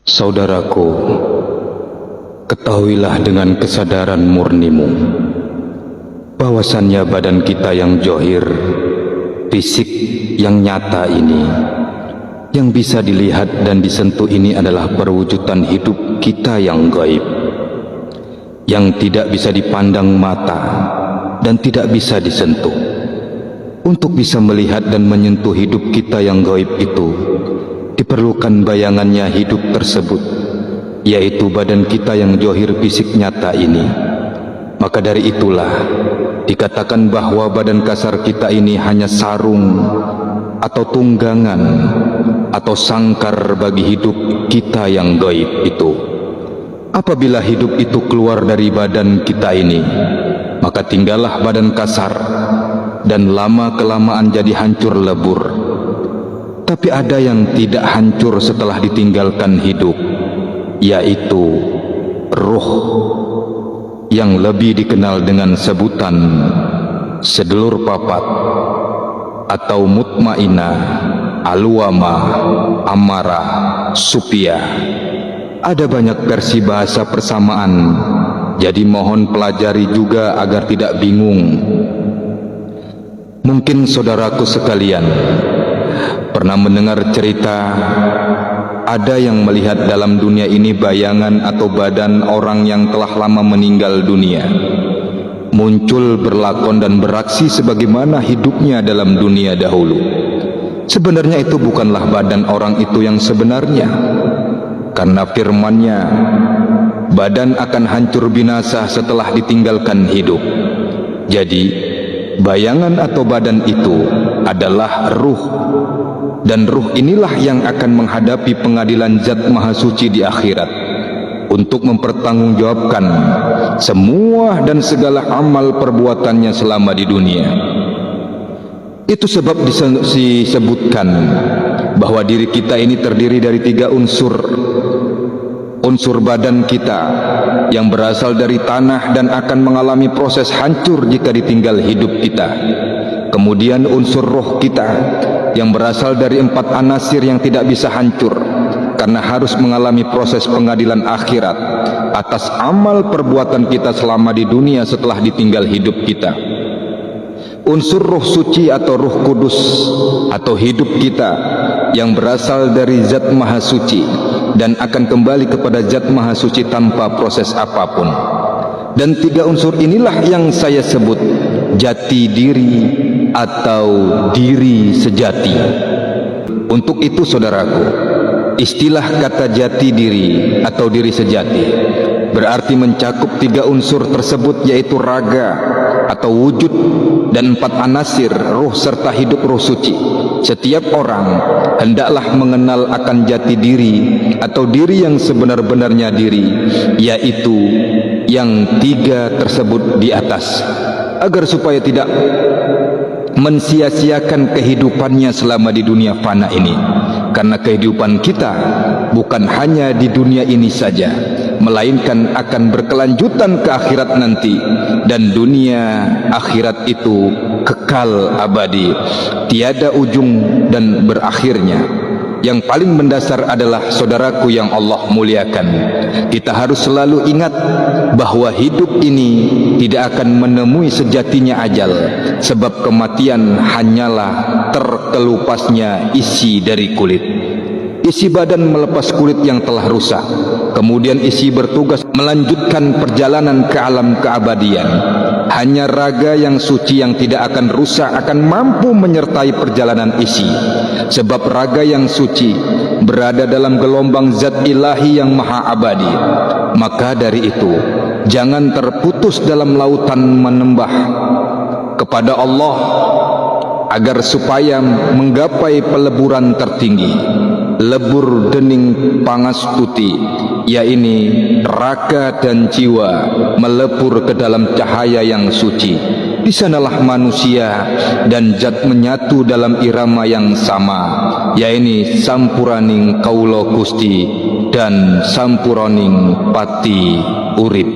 Saudaraku, ketahuilah dengan kesadaran murnimu bahwasannya badan kita yang johir, fisik yang nyata ini, yang bisa dilihat dan disentuh ini adalah perwujudan hidup kita yang gaib, yang tidak bisa dipandang mata dan tidak bisa disentuh. Untuk bisa melihat dan menyentuh hidup kita yang gaib itu, diperlukan bayangannya hidup tersebut, yaitu badan kita yang johir fisik nyata ini. Maka dari itulah dikatakan bahwa badan kasar kita ini hanya sarung atau tunggangan atau sangkar bagi hidup kita yang gaib itu. Apabila hidup itu keluar dari badan kita ini, maka tinggallah badan kasar dan lama-kelamaan jadi hancur lebur. Tapi ada yang tidak hancur setelah ditinggalkan hidup, yaitu ruh, yang lebih dikenal dengan sebutan sedulur papat atau mutmainah, alwama, amarah, supiyah. Ada banyak versi bahasa persamaan, jadi mohon pelajari juga agar tidak bingung. Mungkin saudaraku sekalian pernah mendengar cerita ada yang melihat dalam dunia ini bayangan atau badan orang yang telah lama meninggal dunia muncul, berlakon dan beraksi sebagaimana hidupnya dalam dunia dahulu. Sebenarnya itu bukanlah badan orang itu yang sebenarnya, karena firman-Nya, badan akan hancur binasa setelah ditinggalkan hidup. Jadi bayangan atau badan itu adalah ruh, dan ruh inilah yang akan menghadapi pengadilan Zat Maha Suci di akhirat untuk mempertanggungjawabkan semua dan segala amal perbuatannya selama di dunia. Itu sebab disebutkan bahwa diri kita ini terdiri dari 3 unsur. Unsur badan kita yang berasal dari tanah dan akan mengalami proses hancur jika ditinggal hidup kita. Kemudian unsur roh kita yang berasal dari 4 anasir yang tidak bisa hancur karena harus mengalami proses pengadilan akhirat atas amal perbuatan kita selama di dunia setelah ditinggal hidup kita. Unsur roh suci atau roh kudus atau hidup kita yang berasal dari Zat Maha Suci dan akan kembali kepada Zat Maha Suci tanpa proses apapun. Dan 3 unsur inilah yang saya sebut jati diri atau diri sejati. Untuk itu saudaraku, istilah kata jati diri atau diri sejati berarti mencakup 3 unsur tersebut, yaitu raga atau wujud dan 4 anasir ruh serta hidup roh suci. Setiap orang hendaklah mengenal akan jati diri atau diri yang sebenar-benarnya diri, yaitu yang 3 tersebut di atas, agar supaya tidak mensia-siakan kehidupannya selama di dunia fana ini. Karena kehidupan kita bukan hanya di dunia ini saja, melainkan akan berkelanjutan ke akhirat nanti, dan dunia akhirat itu kekal abadi, tiada ujung dan berakhirnya. Yang paling mendasar adalah saudaraku yang Allah muliakan, kita harus selalu ingat bahwa hidup ini tidak akan menemui sejatinya ajal, sebab kematian hanyalah terkelupasnya isi dari kulit. Isi badan melepas kulit yang telah rusak, kemudian isi bertugas melanjutkan perjalanan ke alam keabadian. Hanya raga yang suci yang tidak akan rusak akan mampu menyertai perjalanan isi, sebab raga yang suci berada dalam gelombang Zat Ilahi yang maha abadi. Maka dari itu, jangan terputus dalam lautan menembah kepada Allah agar supaya menggapai peleburan tertinggi, lebur dening pangas putih, yaitu raga dan jiwa melebur ke dalam cahaya yang suci. Di sanalah manusia dan zat menyatu dalam irama yang sama, yaitu sampuraning kaulo Gusti dan sampuraning pati urip.